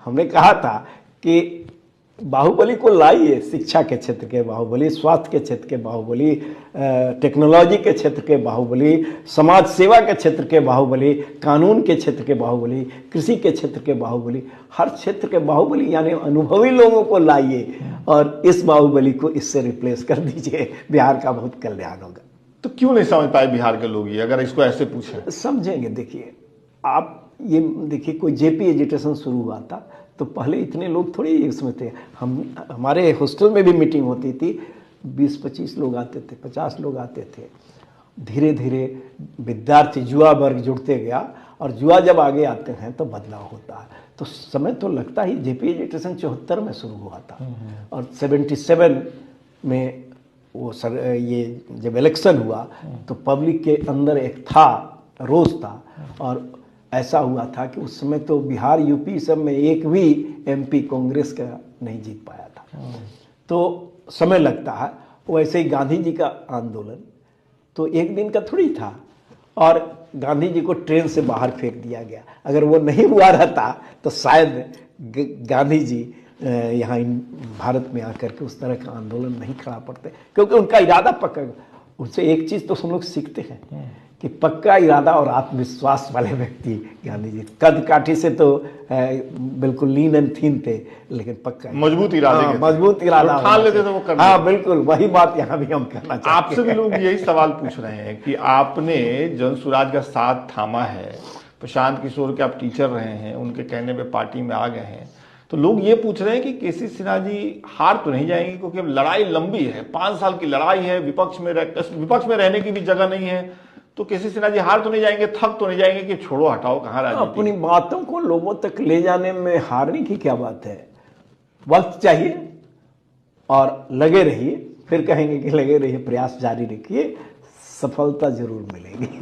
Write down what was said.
हमने कहा था कि बाहुबली को लाइए, शिक्षा के क्षेत्र के बाहुबली, स्वास्थ्य के क्षेत्र के बाहुबली, टेक्नोलॉजी के क्षेत्र के बाहुबली, समाज सेवा के क्षेत्र के बाहुबली, कानून के क्षेत्र के बाहुबली, कृषि के क्षेत्र के बाहुबली, हर क्षेत्र के बाहुबली, यानी अनुभवी लोगों को लाइए और इस बाहुबली को इससे रिप्लेस कर दीजिए, बिहार का बहुत कल्याण होगा। तो क्यों नहीं समझ पाए बिहार के लोग ये, अगर इसको ऐसे पूछें? समझेंगे। देखिए, आप ये देखिए, कोई जेपी एजुटेशन शुरू हुआ था तो पहले इतने लोग थोड़ी इसमें थे। हमारे हॉस्टल में भी मीटिंग होती थी, 20-25 लोग आते थे, 50 लोग आते थे। धीरे धीरे विद्यार्थी, युवा वर्ग जुड़ते गया, और युवा जब आगे आते हैं तो बदलाव होता है। तो समय तो लगता ही, जेपी एजुटेशन 74 में शुरू हुआ था और 77 में वो ये जब इलेक्शन हुआ तो पब्लिक के अंदर एक था, रोष था, और ऐसा हुआ था कि उस समय तो बिहार, यूपी सब में एक भी एमपी कांग्रेस का नहीं जीत पाया था। तो समय लगता है। वैसे ही गांधी जी का आंदोलन तो एक दिन का थोड़ी था, और गांधी जी को ट्रेन से बाहर फेंक दिया गया। अगर वो नहीं हुआ रहता तो शायद गांधी जी यहाँ भारत में आकर के उस तरह का आंदोलन नहीं खड़ा पड़ते, क्योंकि उनका इरादा पक्का। उनसे एक चीज़ तो हम लोग सीखते हैं कि पक्का इरादा और आत्मविश्वास वाले व्यक्ति गांधी जी। कद काठी से तो बिल्कुल लीन एंड थीन थे, लेकिन पक्का मजबूत इरादे, मजबूत इरादा ठान लेते थे वो करना। हाँ बिल्कुल, वही बात यहाँ भी हम करना चाहते हैं। आपसे भी लोग यही सवाल पूछ रहे हैं कि आपने जनसुराज का साथ थामा है, प्रशांत किशोर के आप टीचर रहे हैं, उनके कहने पे पार्टी में आ गए हैं, तो लोग ये पूछ रहे हैं कि केसी सिन्हा जी हार तो नहीं जाएंगे, क्योंकि अब लड़ाई लंबी है, 5 साल की लड़ाई है, विपक्ष में रहने की भी जगह नहीं है, तो केसी सिन्हा जी हार तो नहीं जाएंगे, थक तो नहीं जाएंगे कि छोड़ो हटाओ कहाँ राजनीति? अपनी बातों को लोगों तक ले जाने में हारने की क्या बात है? वक्त चाहिए और लगे रहिए, फिर कहेंगे कि लगे रहिए, प्रयास जारी रखिए, सफलता जरूर मिलेगी।